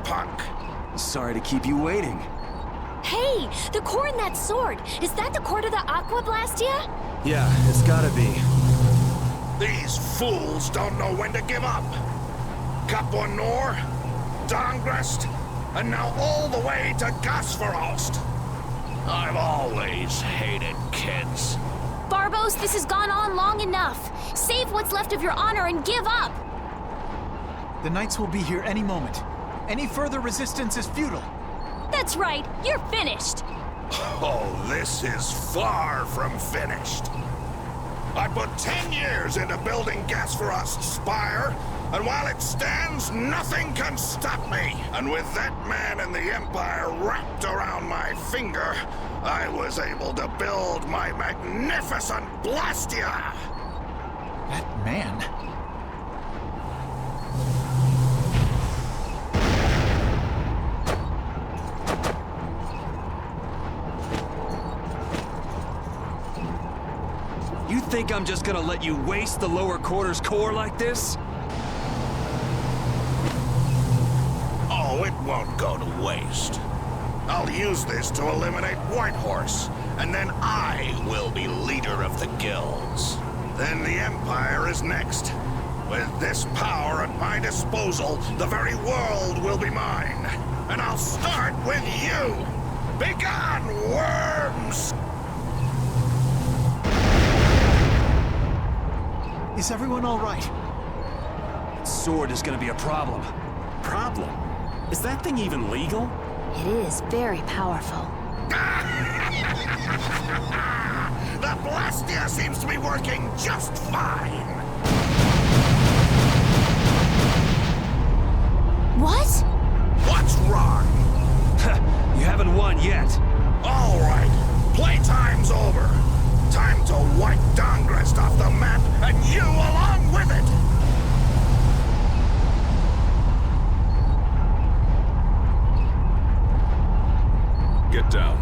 punk. Sorry to keep you waiting. Hey, the core in that sword. Is that the core to the Aqua Blastia? Yeah, it's gotta be. These fools don't know when to give up. Capua Nor, Dangrest, and now all the way to Gasfarost. I've always hated kids. Barbos, this has gone on long enough. Save what's left of your honor and give up. The Knights will be here any moment. Any further resistance is futile. That's right, you're finished. Oh, this is far from finished. I put 10 years into building Gasfarost's spire, and while it stands, nothing can stop me. And with that man in the Empire wrapped around my finger, I was able to build my magnificent Blastia! That man... You think I'm just gonna let you waste the lower quarters core like this? Oh, it won't go to waste. I'll use this to eliminate Whitehorse, and then I will be leader of the guilds. Then the Empire is next. With this power at my disposal, the very world will be mine. And I'll start with you! Begone, worms! Is everyone all right? Sword is gonna be a problem. Problem? Is that thing even legal? It is very powerful. The Blastia seems to be working just fine. What? What's wrong? You haven't won yet. All right, playtime's over. Time to wipe Dangrest off the map, and you along with it! Get down.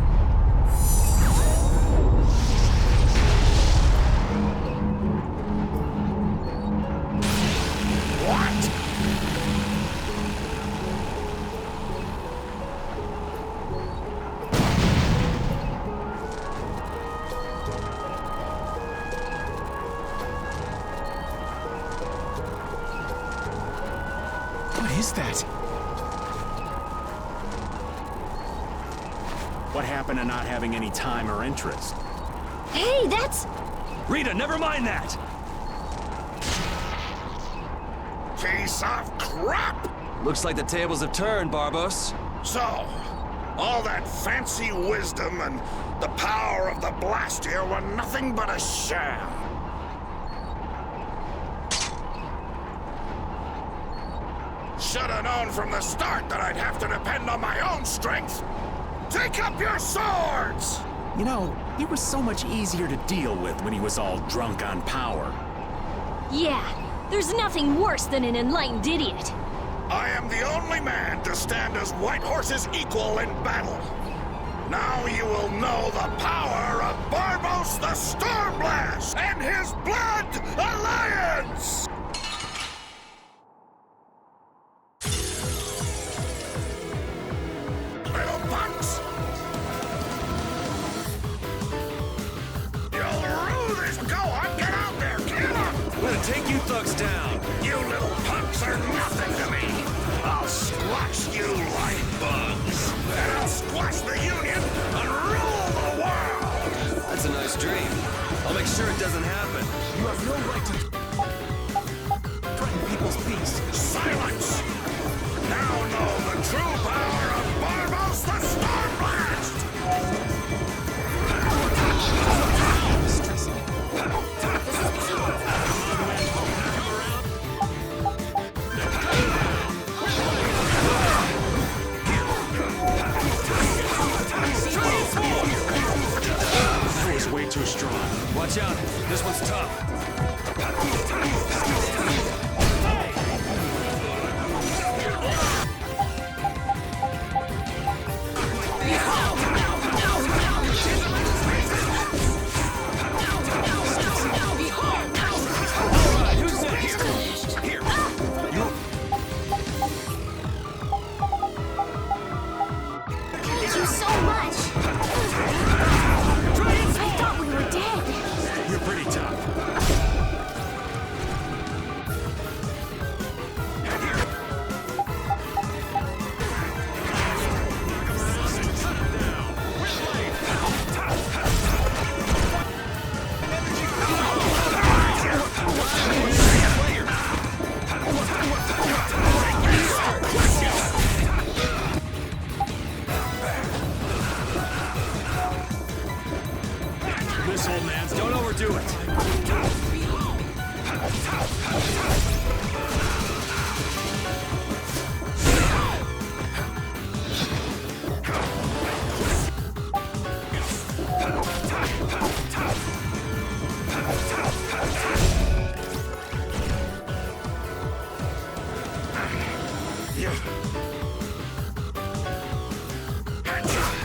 What? What is that? What happened to not having any time or interest? Hey, that's... Rita, never mind that! Piece of crap! Looks like the tables have turned, Barbos. So, all that fancy wisdom and the power of the Blastia were nothing but a sham. Should have known from the start that I'd have to depend on my own strength. Take up your swords! You know, he was so much easier to deal with when he was all drunk on power. Yeah, there's nothing worse than an enlightened idiot. I am the only man to stand as Whitehorse's equal in battle. Now you will know the power of Barbos the Stormblast and his Blood Alliance! Little punks! You'll rue this! Go on, get out there! Get up! I'm gonna take you thugs down. You little punks are nothing to me! I'll squash you like bugs! And I'll squash the Union and rule the world! That's a nice dream. I'll make sure it doesn't happen. You have no right to threaten people's peace. Silence! Now know the true power of Barbos the Stormblast! That was way too strong. Watch out, this one's tough. you so much. I thought we were dead. You're pretty tough. This old man's Don't overdo it.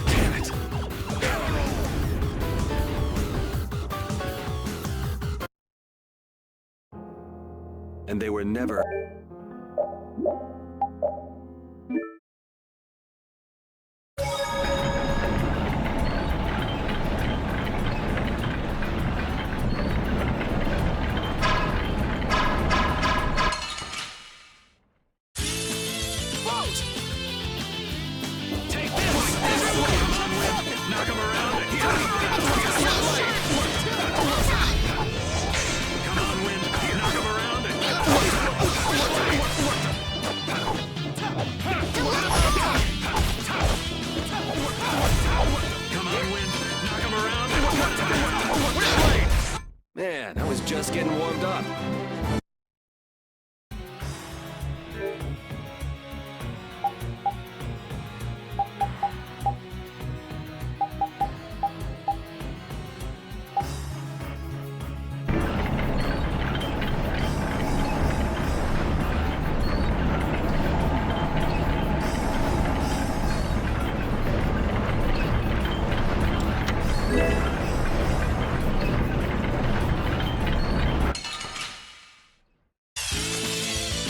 Damn it. And they were never... Take this! Knock him around and come on, Wind. Knock him around and come on, Wind. Knock him around and Man, I was just getting warmed up.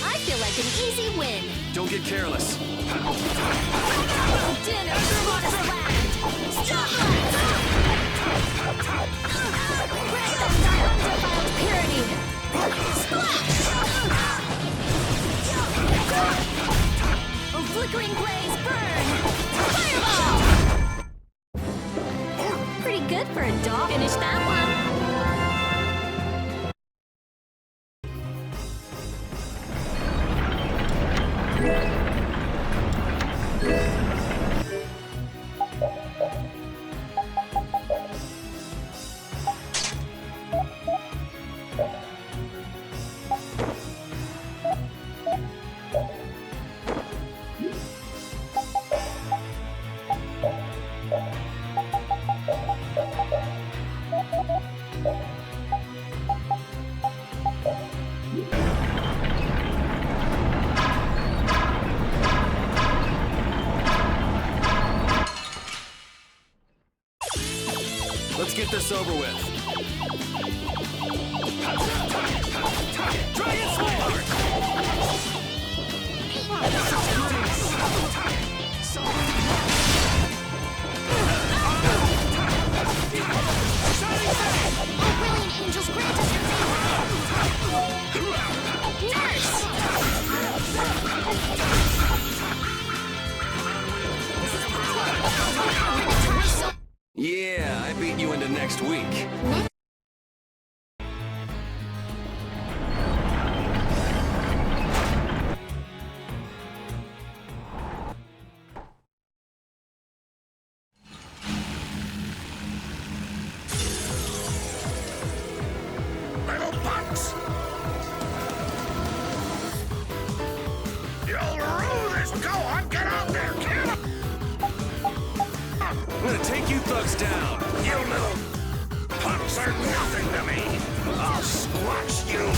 I feel like an easy win. Don't get careless. Dinner for Wonderland. Stop! Grant them thy undefiled purity. Splash! A flickering blaze burn. Fireball! Pretty good for a dog. Finish that one. Let's get this over with. Oh, brilliant angels, grant us your Nurse! Yeah, I beat you into next week. Little bucks! You'll rue this! Go on, get out there, kid! I'm gonna take you thugs down. You little punks are nothing to me! I'll squash you!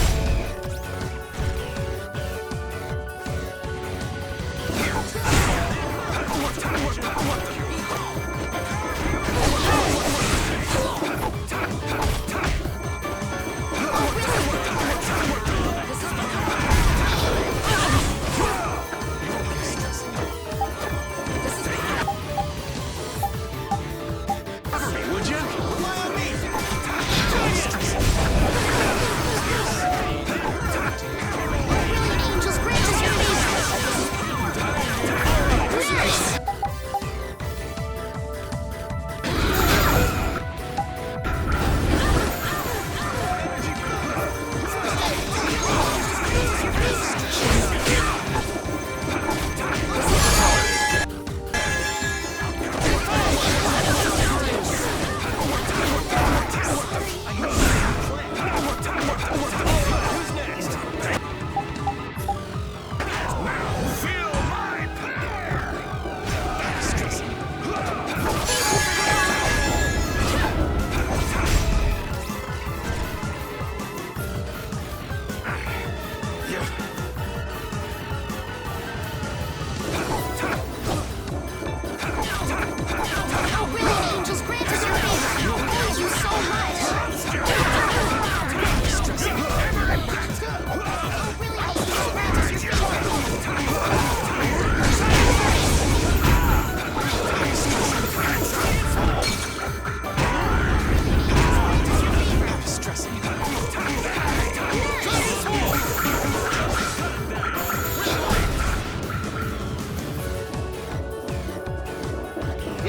All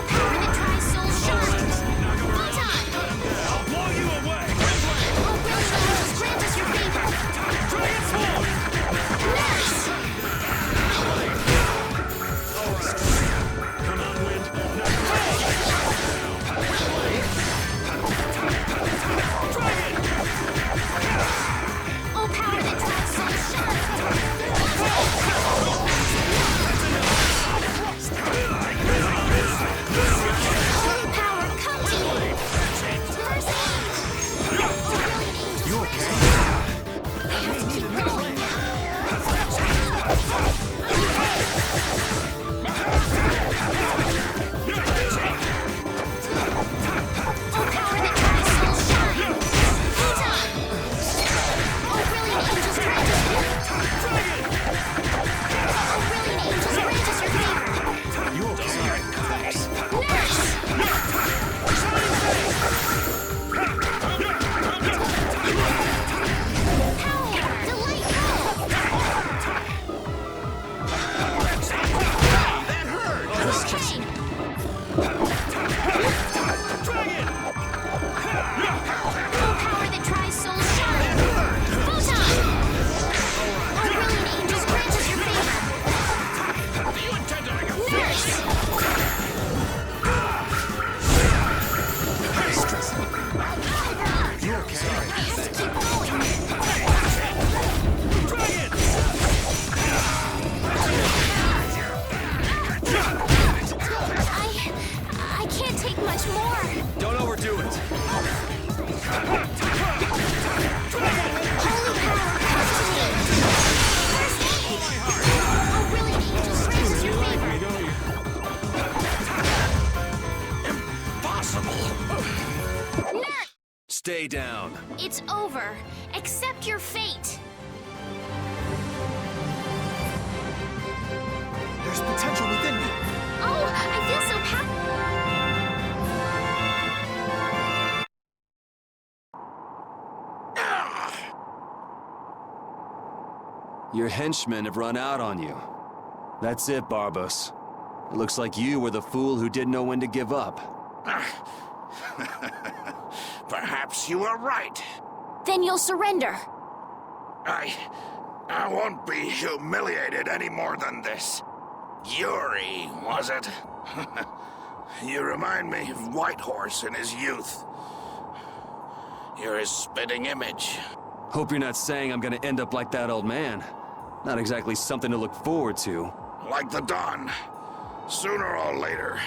power that tries soul shines! Photon! I'll blow you away! All brilliant angels grant us your favor! Transform! Nurse! Come on, Wind. All power that tries soul shines! Holy power, come to me! First aid! All brilliant angels You grant okay? us- I have to keep going. All power that tries soul shine! Photon! All brilliant angels grant us your All brilliant angels grant us your favor! You okay? Nurse! Power! Delightful! That hurt! Okay! All power that tries soul shine! Photon! All brilliant angels grant us your favor! Do you intend to make a Nurse! You okay? I have to keep going! I can't take much more! Don't overdo it. Holy power, come to me! First aid! All brilliant angels grant us your favor! Impossible! Nurse! Stay down. It's over. Accept your fate. There's potential within me. Oh, I feel so happy. Your henchmen have run out on you. That's it, Barbos. It looks like you were the fool who didn't know when to give up. Perhaps you are right. Then you'll surrender. I won't be humiliated any more than this. Yuri, was it? You remind me of Whitehorse in his youth. You're his spitting image. Hope you're not saying I'm gonna end up like that old man. Not exactly something to look forward to. Like the Dawn. Sooner or later,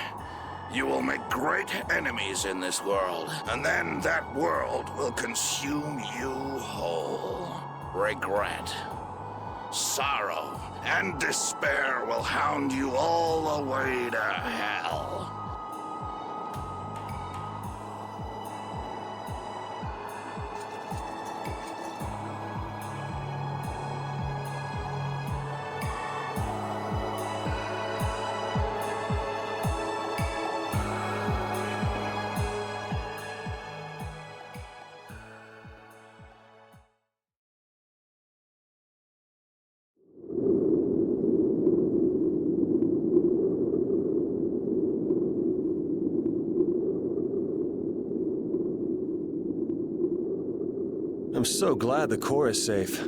you will make great enemies in this world, and then that world will consume you whole. Regret, sorrow, and despair will hound you all the way to hell. I'm so glad the core is safe.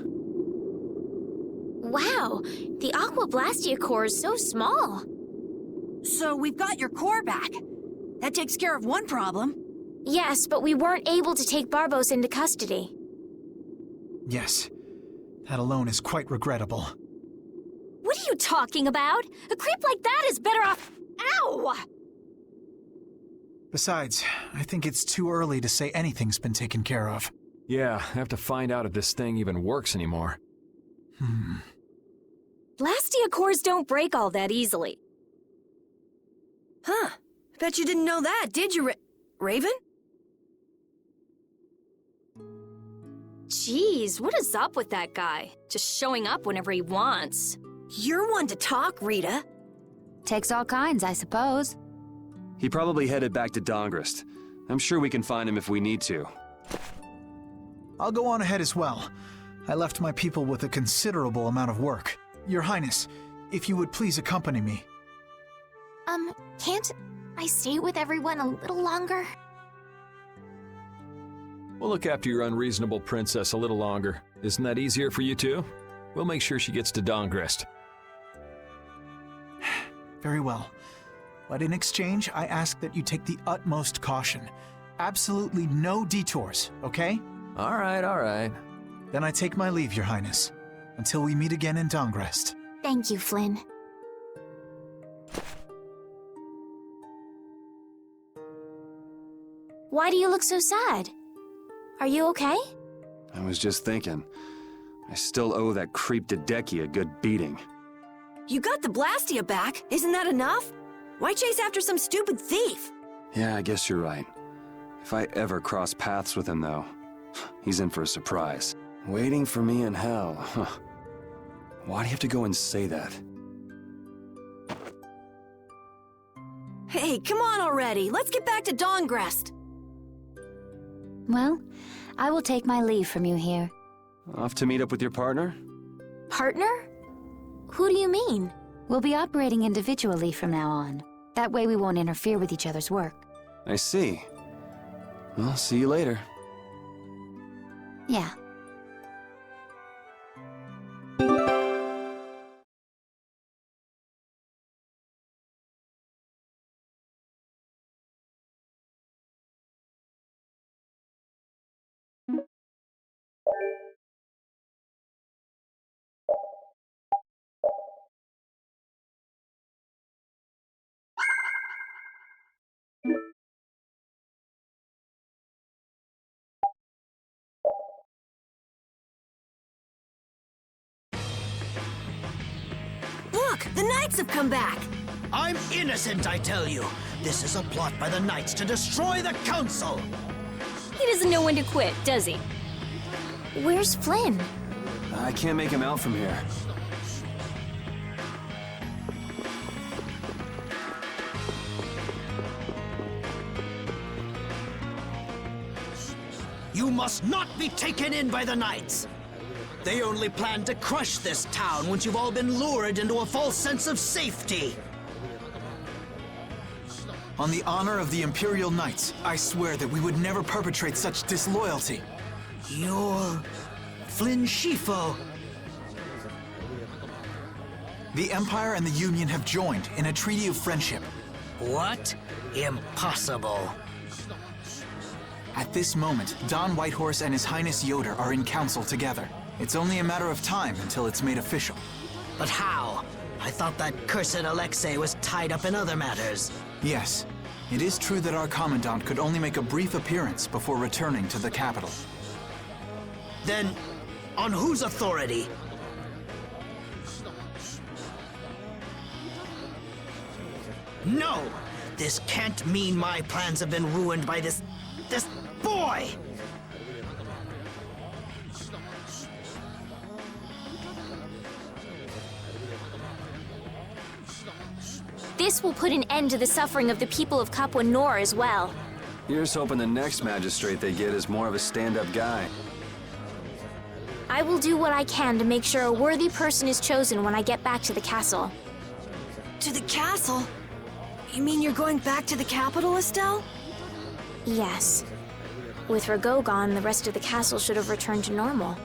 Wow, the Aqua Blastia core is so small. So we've got your core back. That takes care of one problem. Yes, but we weren't able to take Barbos into custody. Yes. That alone is quite regrettable. What are you talking about? A creep like that is better off... Ow! Besides, I think it's too early to say anything's been taken care of. Yeah, I have to find out if this thing even works anymore. Blastia cores don't break all that easily. Huh. Bet you didn't know that, did you, Raven? Jeez, what is up with that guy? Just showing up whenever he wants. You're one to talk, Rita. Takes all kinds, I suppose. He probably headed back to Dongrist. I'm sure we can find him if we need to. I'll go on ahead as well. I left my people with a considerable amount of work. Your Highness, if you would please accompany me. Can't I stay with everyone a little longer? We'll look after your unreasonable princess a little longer. Isn't that easier for you too? We'll make sure she gets to Dongrest. Very well. But in exchange, I ask that you take the utmost caution. Absolutely no detours, okay? All right. Then I take my leave, Your Highness. Until we meet again in Dongrest. Thank you, Flynn. Why do you look so sad? Are you okay? I was just thinking. I still owe that creep Dedeki a good beating. You got the Blastia back. Isn't that enough? Why chase after some stupid thief? Yeah, I guess you're right. If I ever cross paths with him, though, he's in for a surprise. Waiting for me in hell, huh? Why do you have to go and say that? Hey, come on already. Let's get back to Dongrest. Well, I will take my leave from you here. Off to meet up with your partner? Partner? Who do you mean? We'll be operating individually from now on. That way we won't interfere with each other's work. I see. Well, see you later. Yeah. Look, the Knights have come back. I'm innocent, I tell you. This is a plot by the Knights to destroy the Council. He doesn't know when to quit, does he? Where's Flynn? I can't make him out from here. You must not be taken in by the Knights. They only plan to crush this town once you've all been lured into a false sense of safety. On the honor of the Imperial Knights, I swear that we would never perpetrate such disloyalty. You're Flynn Schifo. The Empire and the Union have joined in a treaty of friendship. What? Impossible. At this moment, Don Whitehorse and His Highness Yoder are in council together. It's only a matter of time until it's made official. But how? I thought that cursed Alexei was tied up in other matters. Yes, it is true that our Commandant could only make a brief appearance before returning to the capital. Then, on whose authority? No! This can't mean my plans have been ruined by this boy! This will put an end to the suffering of the people of Kapwa Nor as well. Here's hoping the next magistrate they get is more of a stand-up guy. I will do what I can to make sure a worthy person is chosen when I get back to the castle. To the castle? You mean you're going back to the capital, Estelle? Yes. With Rago gone, the rest of the castle should have returned to normal.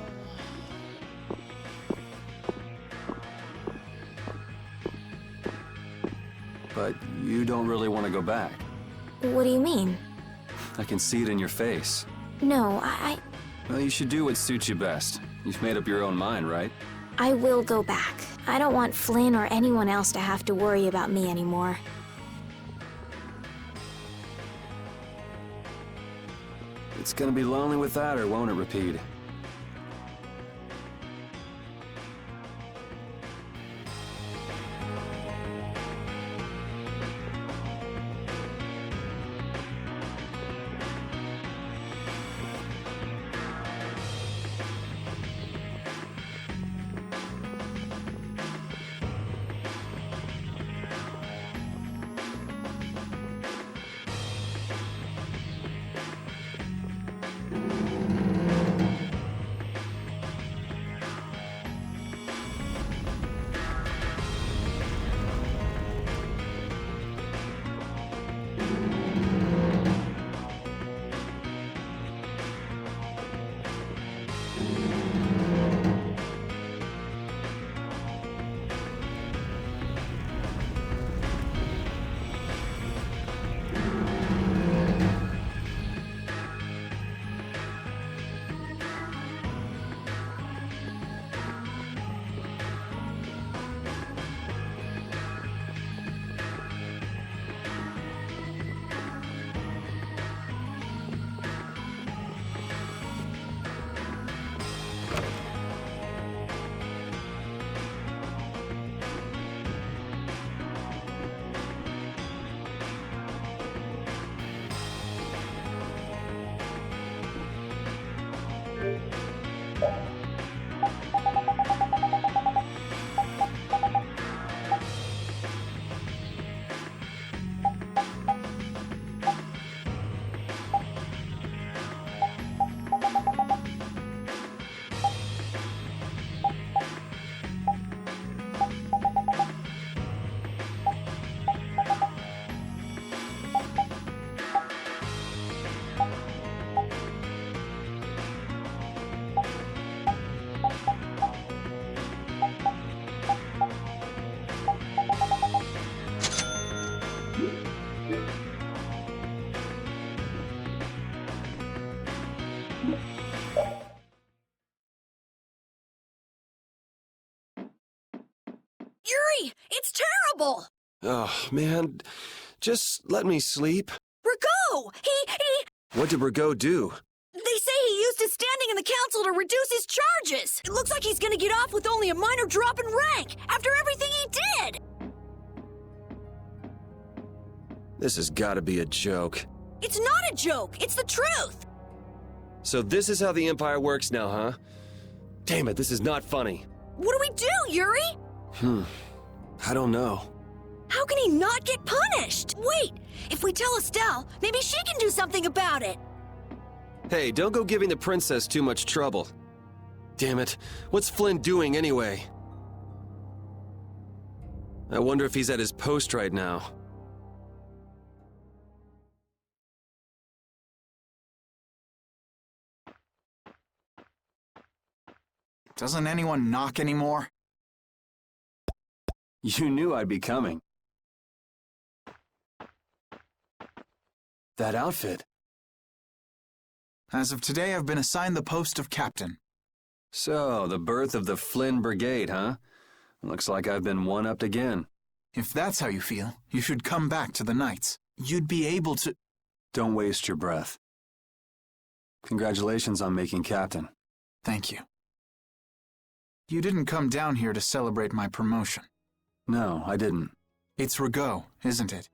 But you don't really want to go back. What do you mean? I can see it in your face. No, Well, you should do what suits you best. You've made up your own mind, right? I will go back. I don't want Flynn or anyone else to have to worry about me anymore. It's gonna be lonely without her, won't it, Repeat? Yuri! It's terrible! Oh, man. Just let me sleep. Rigaud! What did Rigaud do? They say he used his standing in the council to reduce his charges! It looks like he's gonna get off with only a minor drop in rank, after everything he did! This has gotta be a joke. It's not a joke, it's the truth! So this is how the Empire works now, huh? Damn it, this is not funny. What do we do, Yuri? I don't know. How can he not get punished? Wait, if we tell Estelle, maybe she can do something about it! Hey, don't go giving the princess too much trouble. Damn it, what's Flynn doing anyway? I wonder if he's at his post right now. Doesn't anyone knock anymore? You knew I'd be coming. That outfit. As of today, I've been assigned the post of captain. So, the birth of the Flynn Brigade, huh? Looks like I've been one-upped again. If that's how you feel, you should come back to the Knights. You'd be able to... Don't waste your breath. Congratulations on making captain. Thank you. You didn't come down here to celebrate my promotion. No, I didn't. It's Rigaud, isn't it?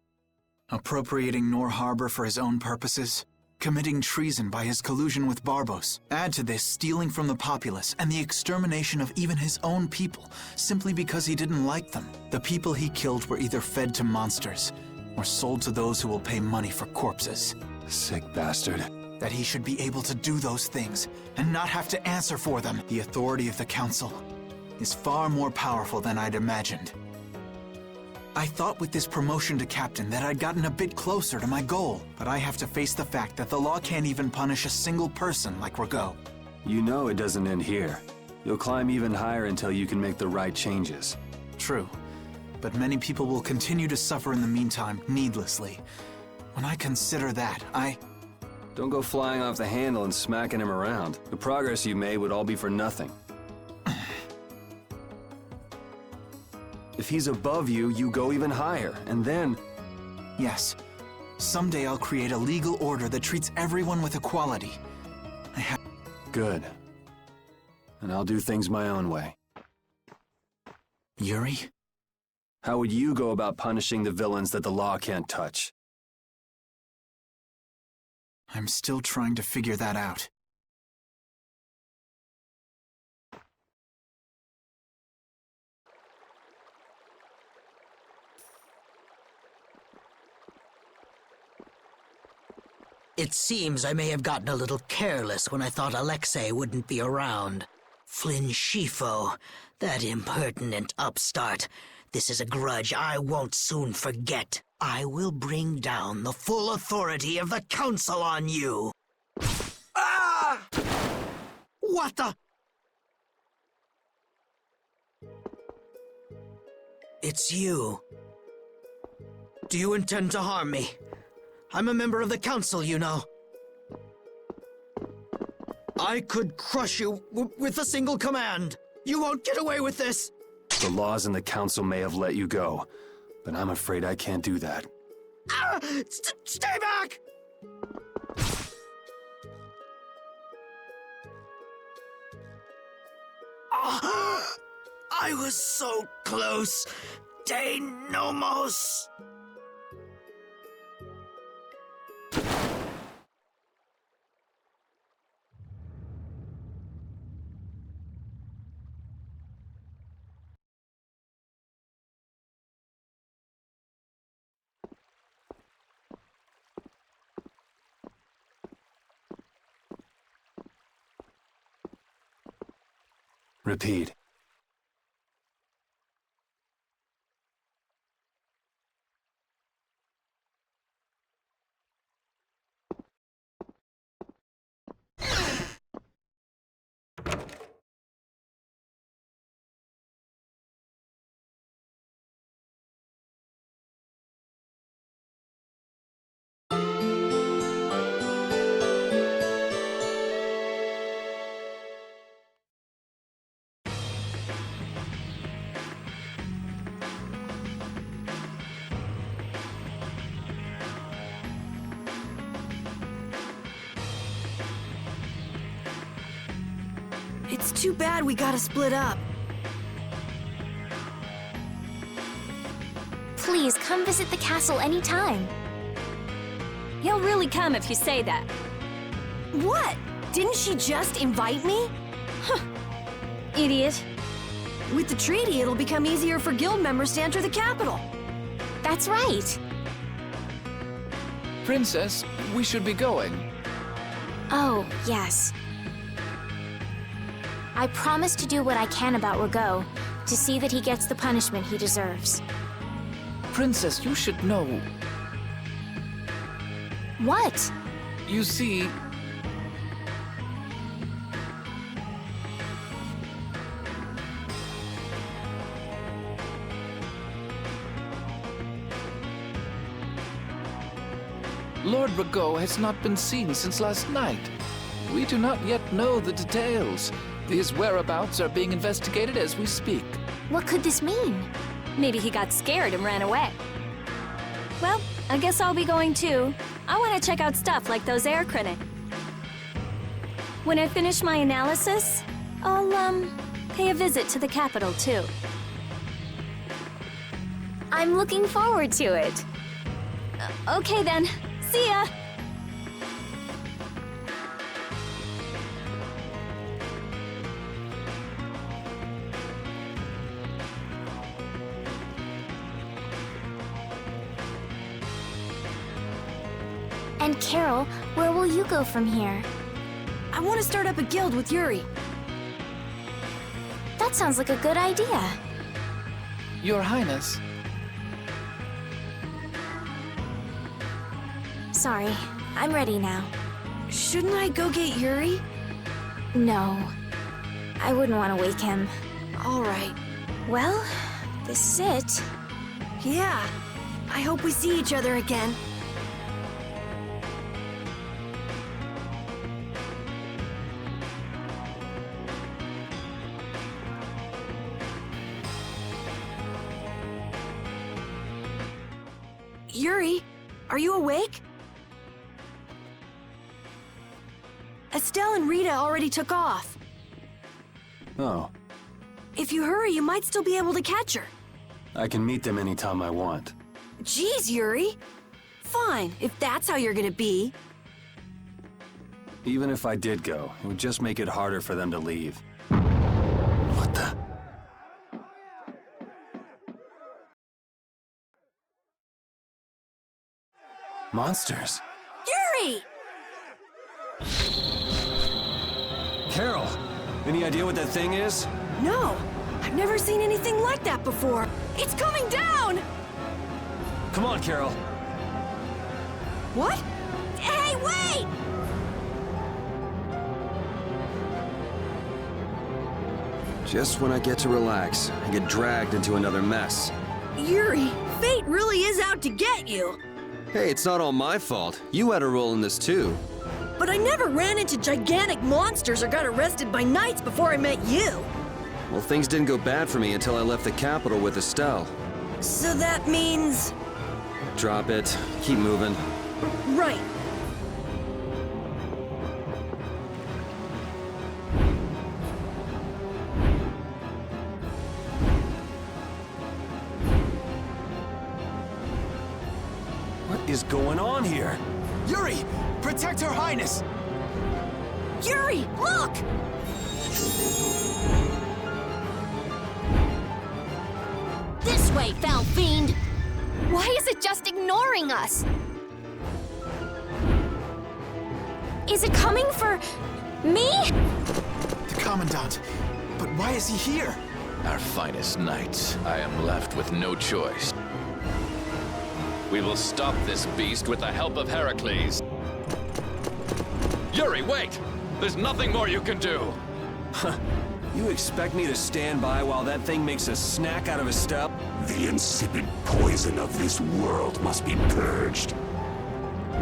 Appropriating Nor Harbor for his own purposes, committing treason by his collusion with Barbos. Add to this stealing from the populace and the extermination of even his own people, simply because he didn't like them. The people he killed were either fed to monsters, or sold to those who will pay money for corpses. Sick bastard. That he should be able to do those things, and not have to answer for them. The authority of the Council is far more powerful than I'd imagined. I thought with this promotion to captain that I'd gotten a bit closer to my goal, but I have to face the fact that the law can't even punish a single person like Rigaud. You know it doesn't end here. You'll climb even higher until you can make the right changes. True, but many people will continue to suffer in the meantime, needlessly. When I consider that, Don't go flying off the handle and smacking him around. The progress you made would all be for nothing. If he's above you, you go even higher, and then... Yes. Someday I'll create a legal order that treats everyone with equality. Good. And I'll do things my own way. Yuri? How would you go about punishing the villains that the law can't touch? I'm still trying to figure that out. It seems I may have gotten a little careless when I thought Alexei wouldn't be around. Flynn Scifo, that impertinent upstart. This is a grudge I won't soon forget. I will bring down the full authority of the Council on you. Ah! What the? It's you. Do you intend to harm me? I'm a member of the Council, you know. I could crush you with a single command. You won't get away with this. The laws and the Council may have let you go, but I'm afraid I can't do that. Ah, stay back! Ah, I was so close. De Nomos. Repeat. It's too bad we gotta split up. Please come visit the castle anytime. He'll really come if you say that. What? Didn't she just invite me? Idiot. With the treaty, it'll become easier for guild members to enter the capital. That's right. Princess, we should be going. Oh, yes. I promise to do what I can about Rago, to see that he gets the punishment he deserves. Princess, you should know. What? You see, Lord Rago has not been seen since last night. We do not yet know the details. His whereabouts are being investigated as we speak. What could this mean? Maybe he got scared and ran away. Well, I guess I'll be going too. I want to check out stuff like those air critic. When I finish my analysis, I'll, pay a visit to the capital too. I'm looking forward to it. Okay then. See ya! And Carol, where will you go from here? I want to start up a guild with Yuri. That sounds like a good idea. Your Highness. Sorry, I'm ready now. Shouldn't I go get Yuri? No, I wouldn't want to wake him. All right. Well, this is it. Yeah, I hope we see each other again. Yuri, are you awake? Estelle and Rita already took off. Oh, If you hurry, you might still be able to catch her. I can meet them anytime I want. Geez, Yuri. Fine, if that's how you're gonna be. Even if I did go, it would just make it harder for them to leave. What the? Monsters? Yuri! Carol, any idea what that thing is? No, I've never seen anything like that before. It's coming down! Come on, Carol. What? Hey, wait! Just when I get to relax, I get dragged into another mess. Yuri, fate really is out to get you. Hey, it's not all my fault. You had a role in this too. But I never ran into gigantic monsters or got arrested by knights before I met you. Well, things didn't go bad for me until I left the capital with Estelle. So that means... Drop it. Keep moving. Right. What is going on here? Yuri! Protect Her Highness! Yuri, look! This way, foul fiend! Why is it just ignoring us? Is it coming for me? The Commandant. But why is he here? Our finest knights. I am left with no choice. We will stop this beast with the help of Heracles. Yuri, wait! There's nothing more you can do! You expect me to stand by while that thing makes a snack out of Estelle? The insipid poison of this world must be purged.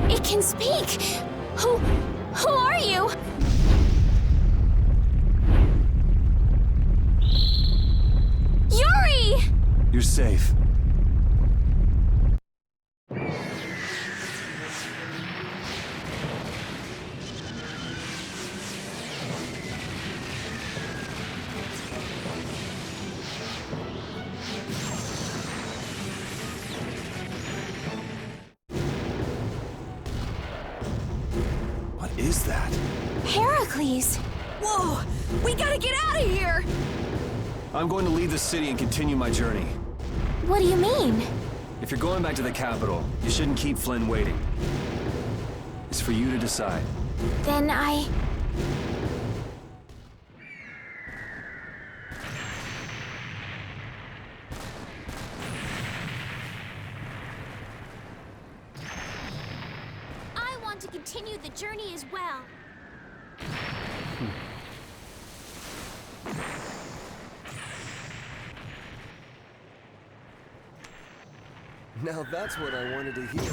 It can speak! Who are you? Yuri! You're safe. Heracles. Whoa! We gotta get out of here! I'm going to leave the city and continue my journey. What do you mean? If you're going back to the capital, you shouldn't keep Flynn waiting. It's for you to decide. Then I want to continue the journey as well. Now that's what I wanted to hear.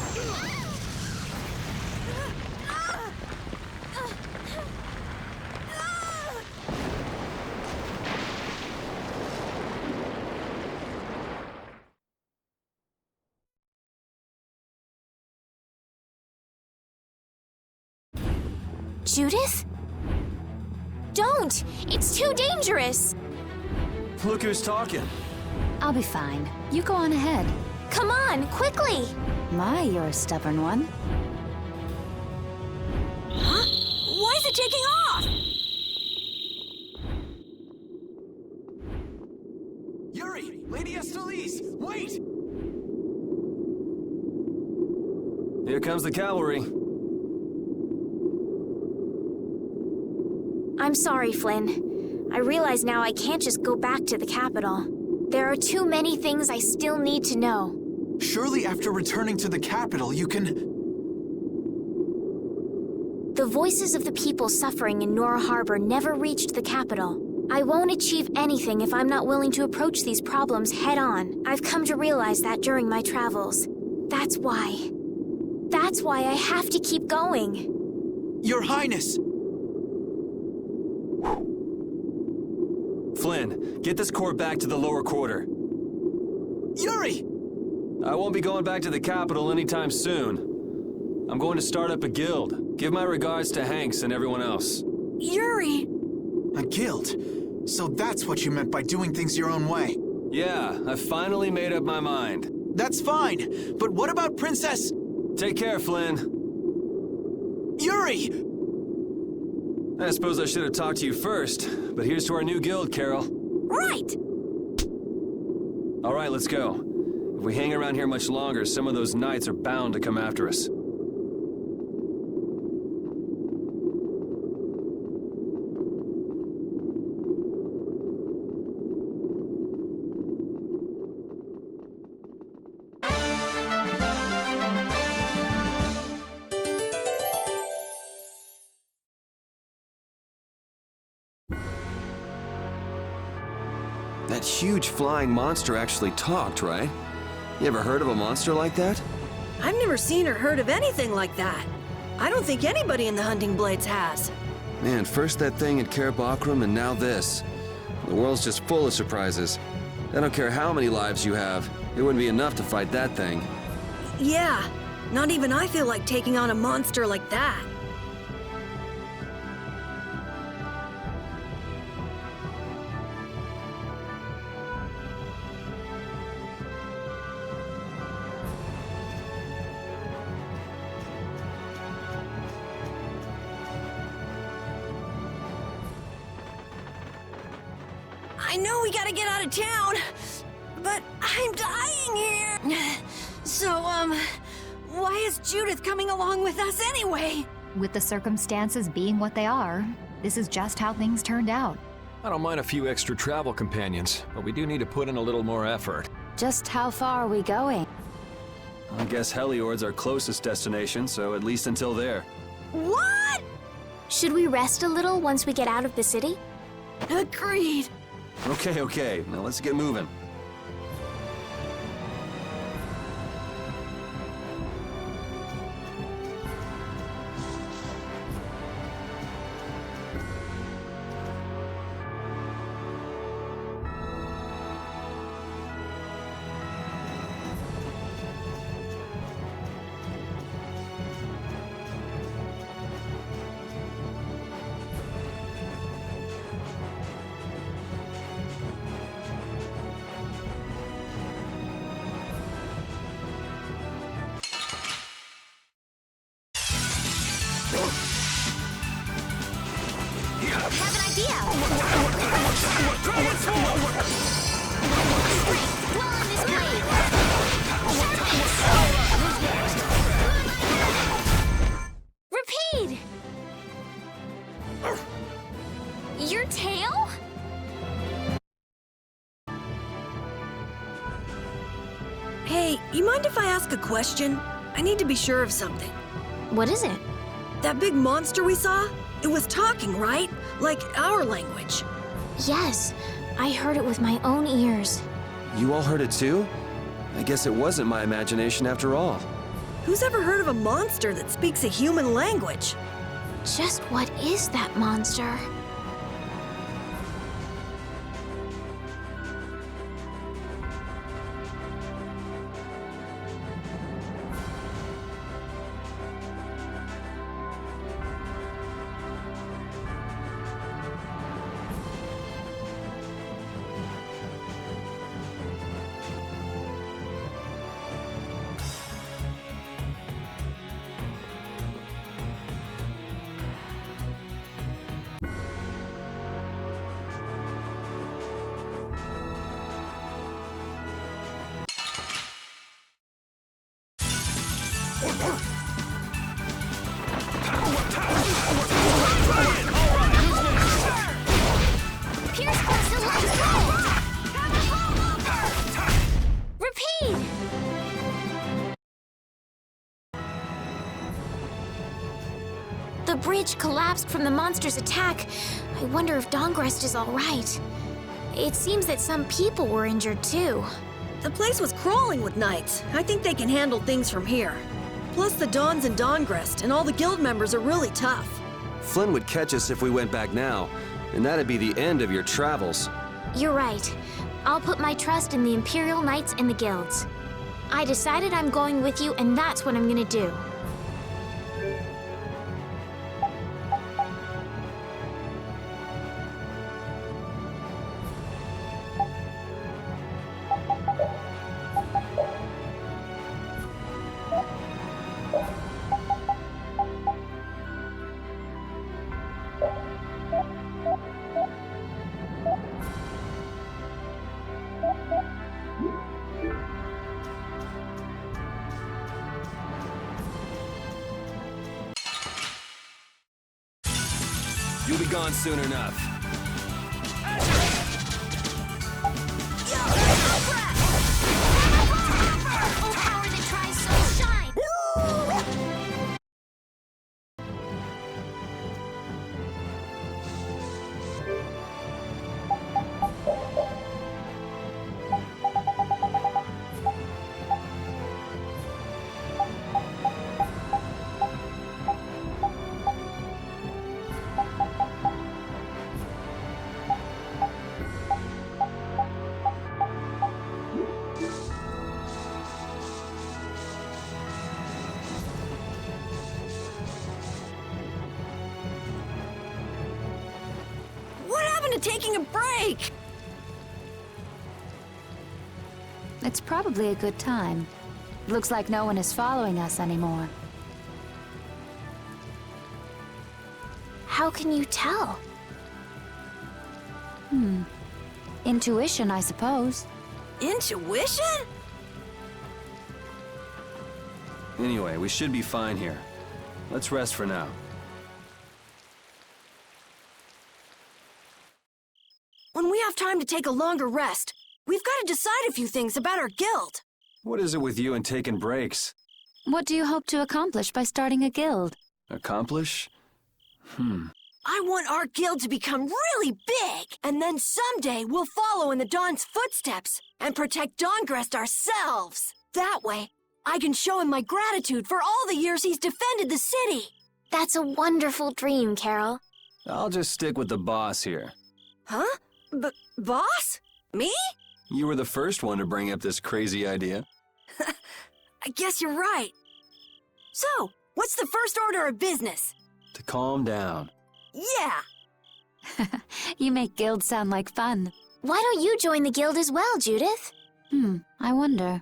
Judith? Don't! It's too dangerous! Look who's talking. I'll be fine. You go on ahead. Come on, quickly! My, you're a stubborn one. Huh? Why is it taking off? Yuri! Lady Estelise! Wait! Here comes the cavalry. I'm sorry, Flynn. I realize now I can't just go back to the capital. There are too many things I still need to know. Surely after returning to the capital, you can... The voices of the people suffering in Nora Harbor never reached the capital. I won't achieve anything if I'm not willing to approach these problems head-on. I've come to realize that during my travels. That's why. That's why I have to keep going. Your Highness! Flynn, get this core back to the lower quarter. Yuri! I won't be going back to the capital anytime soon. I'm going to start up a guild. Give my regards to Hanks and everyone else. Yuri! A guild? So that's what you meant by doing things your own way. Yeah, I finally made up my mind. That's fine, but what about Princess... Take care, Flynn. Yuri! I suppose I should have talked to you first, but here's to our new guild, Carol. Right! All right, let's go. If we hang around here much longer, some of those knights are bound to come after us. That huge flying monster actually talked, right? You ever heard of a monster like that? I've never seen or heard of anything like that. I don't think anybody in the Hunting Blades has. Man, first that thing at Cair Bakram and now this. The world's just full of surprises. I don't care how many lives you have, it wouldn't be enough to fight that thing. Yeah, not even I feel like taking on a monster like that. I know we gotta get out of town, but I'm dying here. So, why is Judith coming along with us anyway? With the circumstances being what they are, this is just how things turned out. I don't mind a few extra travel companions, but we do need to put in a little more effort. Just how far are we going? I guess Heliord's our closest destination, so at least until there. What? Should we rest a little once we get out of the city? Agreed. Okay, now let's get moving. You mind if I ask a question? I need to be sure of something. What is it? That big monster we saw? It was talking, right? Like our language. Yes, I heard it with my own ears. You all heard it too? I guess it wasn't my imagination after all. Who's ever heard of a monster that speaks a human language? Just what is that monster? The bridge collapsed from the monster's attack. I wonder if Dongrest is all right. It seems that some people were injured too. The place was crawling with knights. I think they can handle things from here. Plus the Dons and Dongrest and all the guild members are really tough. Flynn would catch us if we went back now, and that'd be the end of your travels. You're right. I'll put my trust in the Imperial Knights and the guilds. I decided I'm going with you, and that's what I'm gonna do. You'll be gone soon enough. Oh, power that tries so shine! Taking a break! It's probably a good time. Looks like no one is following us anymore. How can you tell? Intuition, I suppose. Intuition? Anyway, we should be fine here. Let's rest for now. When we have time to take a longer rest, we've got to decide a few things about our guild. What is it with you and taking breaks? What do you hope to accomplish by starting a guild? Accomplish? I want our guild to become really big, and then someday we'll follow in the Don's footsteps and protect Dongrest ourselves. That way, I can show him my gratitude for all the years he's defended the city. That's a wonderful dream, Carol. I'll just stick with the boss here. Huh? Boss? Me? You were the first one to bring up this crazy idea. I guess you're right. So, what's the first order of business? To calm down. Yeah! You make guilds sound like fun. Why don't you join the guild as well, Judith? I wonder.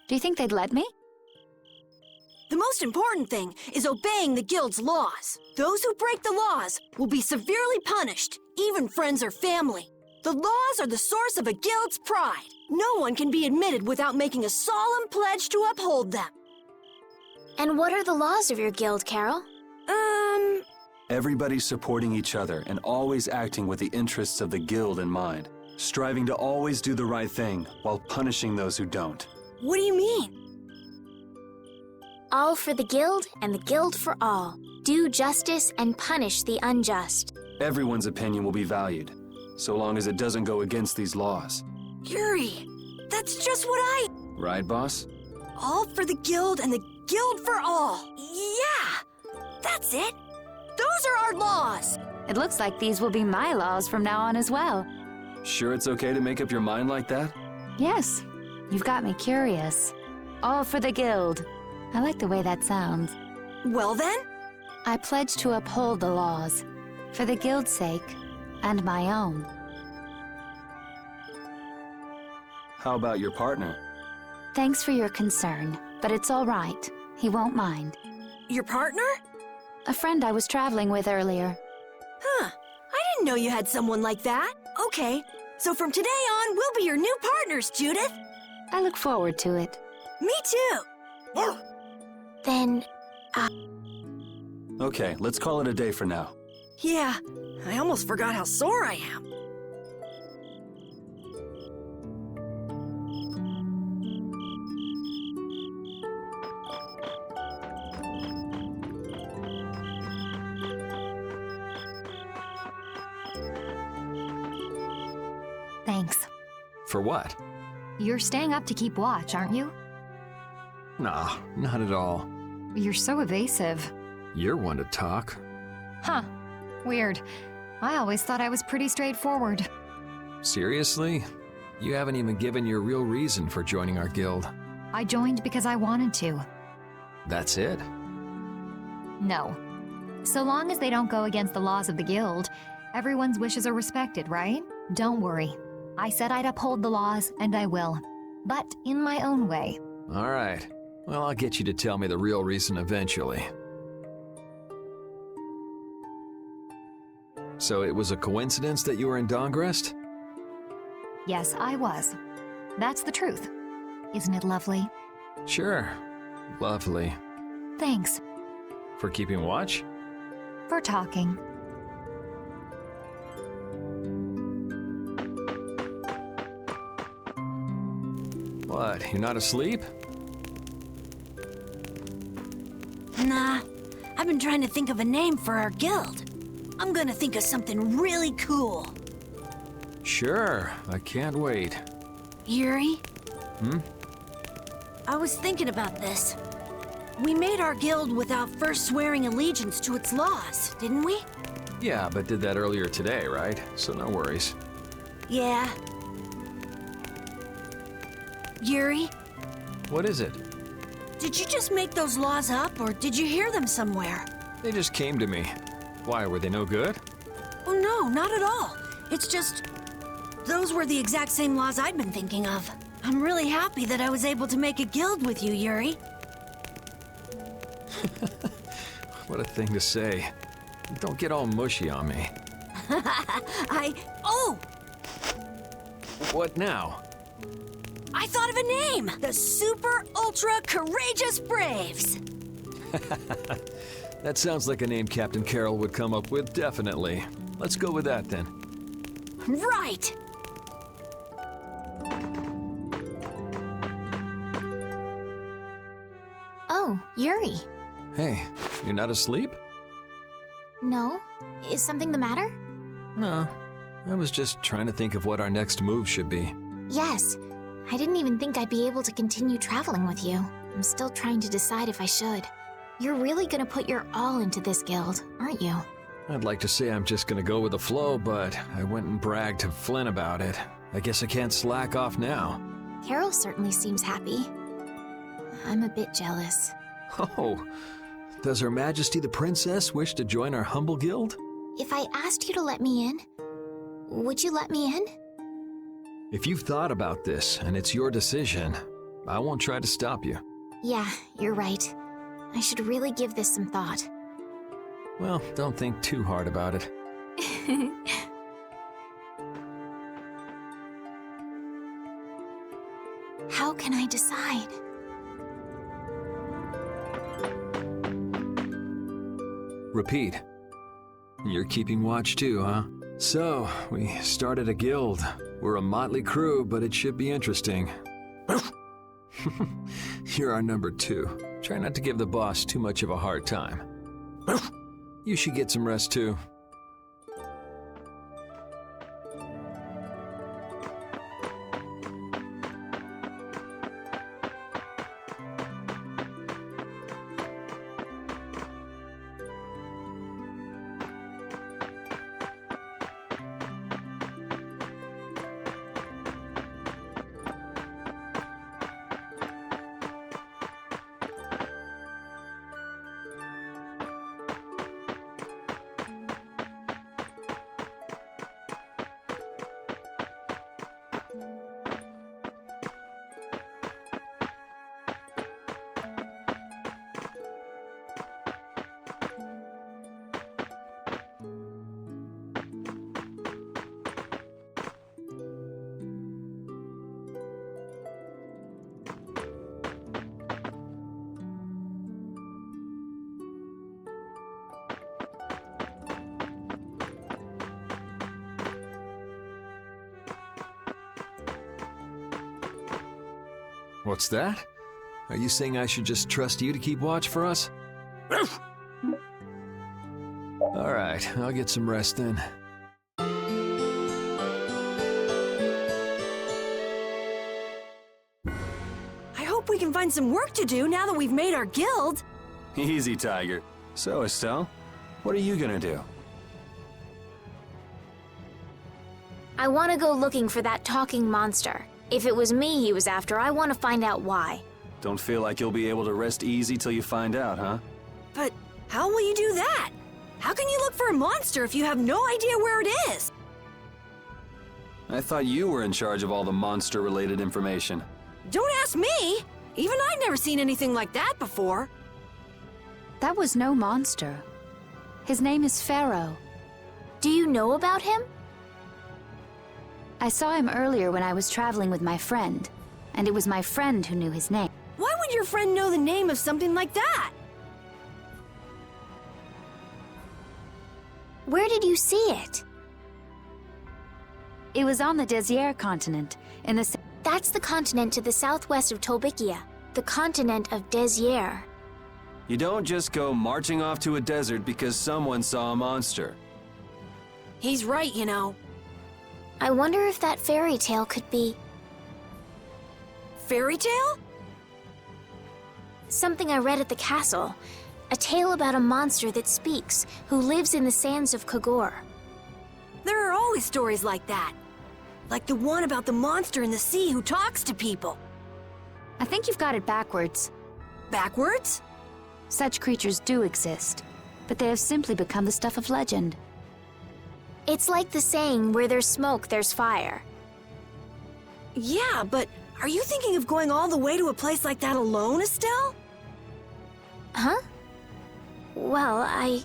Do you think they'd let me? The most important thing is obeying the guild's laws. Those who break the laws will be severely punished, even friends or family. The laws are the source of a guild's pride. No one can be admitted without making a solemn pledge to uphold them. And what are the laws of your guild, Carol? Everybody supporting each other and always acting with the interests of the guild in mind. Striving to always do the right thing while punishing those who don't. What do you mean? All for the guild and the guild for all. Do justice and punish the unjust. Everyone's opinion will be valued, so long as it doesn't go against these laws. Yuri, that's just what I... Right, boss? All for the guild and the guild for all. Yeah, that's it. Those are our laws. It looks like these will be my laws from now on as well. Sure it's okay to make up your mind like that? Yes, you've got me curious. All for the guild. I like the way that sounds. Well then? I pledge to uphold the laws, for the guild's sake, and my own. How about your partner? Thanks for your concern, but it's all right. He won't mind. Your partner? A friend I was traveling with earlier. Huh, I didn't know you had someone like that. Okay, so from today on, we'll be your new partners, Judith. I look forward to it. Me too. Then, Okay, let's call it a day for now. Yeah, I almost forgot how sore I am. Thanks. For what? You're staying up to keep watch, aren't you? Nah, not at all. You're so evasive. You're one to talk. Huh. Weird. I always thought I was pretty straightforward. Seriously? You haven't even given your real reason for joining our guild. I joined because I wanted to. That's it? No. So long as they don't go against the laws of the guild, everyone's wishes are respected, right? Don't worry. I said I'd uphold the laws, and I will. But in my own way. All right. Well, I'll get you to tell me the real reason eventually. So it was a coincidence that you were in Dongrest? Yes, I was. That's the truth. Isn't it lovely? Sure. Lovely. Thanks. For keeping watch? For talking. What, you're not asleep? Nah, I've been trying to think of a name for our guild. I'm gonna think of something really cool. Sure, I can't wait. Yuri? Hmm? I was thinking about this. We made our guild without first swearing allegiance to its laws, didn't we? Yeah, but did that earlier today, right? So no worries. Yeah. Yuri, What is it? did you just make those laws up, or did you hear them somewhere? They just came to me. Why, were they no good? Oh no, not at all. It's just... those were the exact same laws I'd been thinking of. I'm really happy that I was able to make a guild with you, Yuri. What a thing to say. Don't get all mushy on me. Oh! What now? I thought of a name! The Super Ultra Courageous Braves! That sounds like a name Captain Carroll would come up with, definitely. Let's go with that then. Right! oh, Yuri. Hey, you're not asleep? No? Is something the matter? No. I was just trying to think of what our next move should be. Yes. I didn't even think I'd be able to continue traveling with you. I'm still trying to decide if I should. You're really gonna put your all into this guild, aren't you? I'd like to say I'm just gonna go with the flow, but I went and bragged to Flynn about it. I guess I can't slack off now. Carol certainly seems happy. I'm a bit jealous. Oh, does Her Majesty the Princess wish to join our humble guild? If I asked you to let me in, would you let me in? If you've thought about this and it's your decision, I won't try to stop you. Yeah, you're right. I should really give this some thought. Well, don't think too hard about it. How can I decide? Repeat. You're keeping watch too, huh? So, we started a guild. We're a motley crew, but it should be interesting. You're our number 2. Try not to give the boss too much of a hard time. You should get some rest too. What's that? Are you saying I should just trust you to keep watch for us? All right, I'll get some rest then. I hope we can find some work to do now that we've made our guild. Easy, Tiger. So, Estelle, what are you gonna do? I want to go looking for that talking monster. If it was me he was after, I want to find out why. Don't feel like you'll be able to rest easy till you find out, huh? But how will you do that? How can you look for a monster if you have no idea where it is? I thought you were in charge of all the monster-related information. Don't ask me! Even I've never seen anything like that before. That was no monster. His name is Pharaoh. Do you know about him? I saw him earlier when I was traveling with my friend, and it was my friend who knew his name. Why would your friend know the name of something like that? Where did you see it? It was on the Désir continent, in the... That's the continent to the southwest of Tolbikia, the continent of Désir. You don't just go marching off to a desert because someone saw a monster. He's right, you know. I wonder if that fairy tale could be... Fairy tale? Something I read at the castle. A tale about a monster that speaks, who lives in the sands of Kogor. There are always stories like that. Like the one about the monster in the sea who talks to people. I think you've got it backwards. Backwards? Such creatures do exist, but they have simply become the stuff of legend. It's like the saying, where there's smoke, there's fire. Yeah, but are you thinking of going all the way to a place like that alone, Estelle? Huh? Well,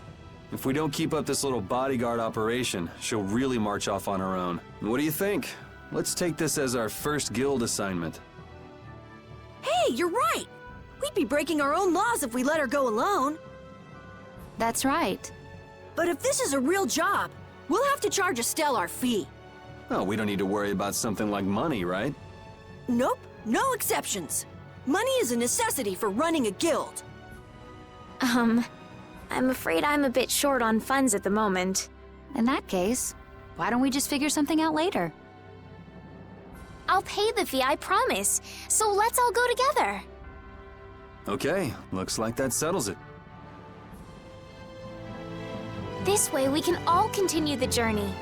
If we don't keep up this little bodyguard operation, she'll really march off on her own. What do you think? Let's take this as our first guild assignment. Hey, you're right! We'd be breaking our own laws if we let her go alone. That's right. But if this is a real job, we'll have to charge Estelle our fee. Oh, we don't need to worry about something like money, right? Nope, no exceptions. Money is a necessity for running a guild. I'm afraid I'm a bit short on funds at the moment. In that case, why don't we just figure something out later? I'll pay the fee, I promise. So let's all go together. Okay, looks like that settles it. This way we can all continue the journey.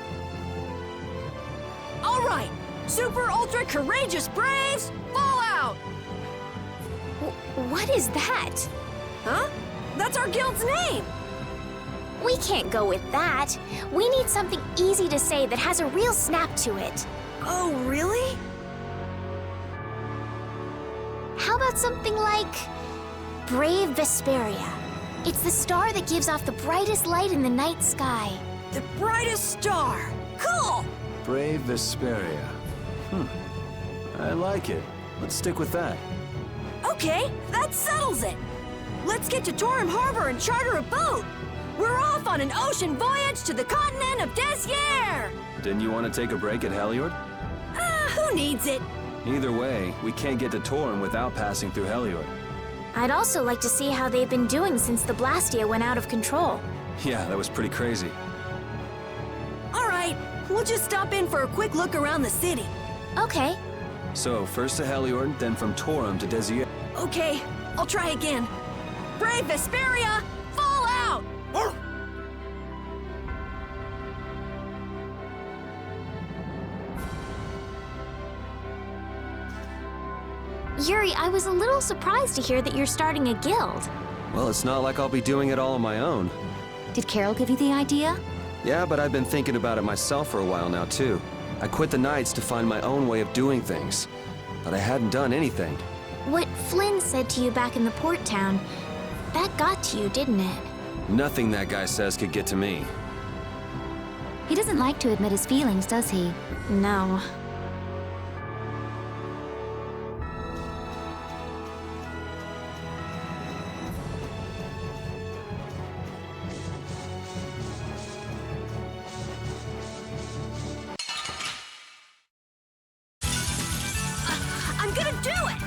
All right, super ultra courageous braves, fall out! What is that? Huh? That's our guild's name! We can't go with that. We need something easy to say that has a real snap to it. Oh, really? How about something like Brave Vesperia? It's the star that gives off the brightest light in the night sky. The brightest star! Cool! Brave Vesperia. I like it. Let's stick with that. Okay, that settles it! Let's get to Torim Harbor and charter a boat! We're off on an ocean voyage to the continent of Désir! Didn't you want to take a break at Heliord? Who needs it? Either way, we can't get to Torum without passing through Heliod. I'd also like to see how they've been doing since the Blastia went out of control. Yeah, that was pretty crazy. All right, we'll just stop in for a quick look around the city. Okay. So, first to Heliod, then from Torum to Desier. Okay, I'll try again. Brave Vesperia, fall out! Yuri, I was a little surprised to hear that you're starting a guild. Well, it's not like I'll be doing it all on my own. Did Carol give you the idea? Yeah, but I've been thinking about it myself for a while now, too. I quit the Knights to find my own way of doing things. But I hadn't done anything. What Flynn said to you back in the port town, that got to you, didn't it? Nothing that guy says could get to me. He doesn't like to admit his feelings, does he? No. I'm gonna do it!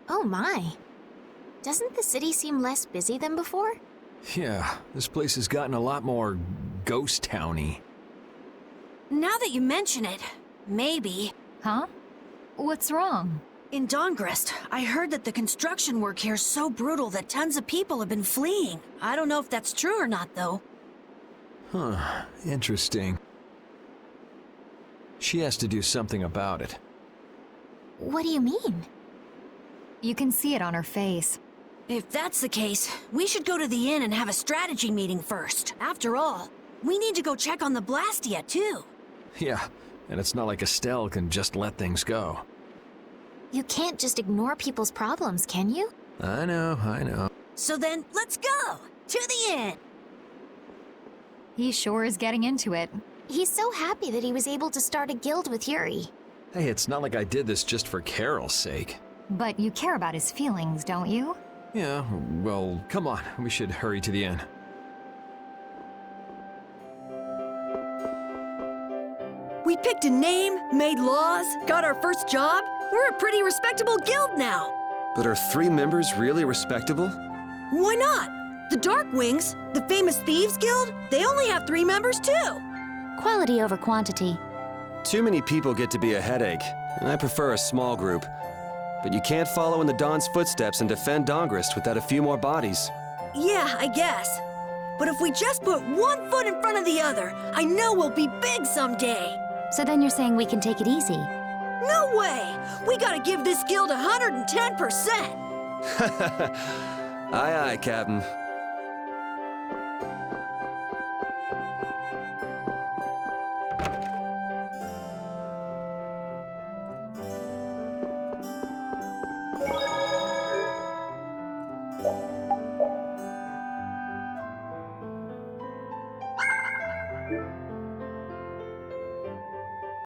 Oh my. Doesn't the city seem less busy than before? Yeah, this place has gotten a lot more ghost towny. Now that you mention it, maybe. Huh? What's wrong? In Dongrest, I heard that the construction work here is so brutal that tons of people have been fleeing. I don't know if that's true or not, though. Huh, interesting. She has to do something about it. What do you mean? You can see it on her face. If that's the case, we should go to the inn and have a strategy meeting first. After all, we need to go check on the Blastia, too. Yeah, and it's not like Estelle can just let things go. You can't just ignore people's problems, can you? I know. So then, let's go! To the inn! He sure is getting into it. He's so happy that he was able to start a guild with Yuri. Hey, it's not like I did this just for Carol's sake. But you care about his feelings, don't you? Yeah, well, come on. We should hurry to the inn. We picked a name, made laws, got our first job. We're a pretty respectable guild now. But are 3 members really respectable? Why not? The Darkwings, the famous thieves guild, they only have 3 members too. Quality over quantity. Too many people get to be a headache, and I prefer a small group. But you can't follow in the Dawn's footsteps and defend Dongrest without a few more bodies. Yeah, I guess. But if we just put one foot in front of the other, I know we'll be big someday. So then you're saying we can take it easy? No way! We gotta give this guild 110%! Aye, aye, Captain.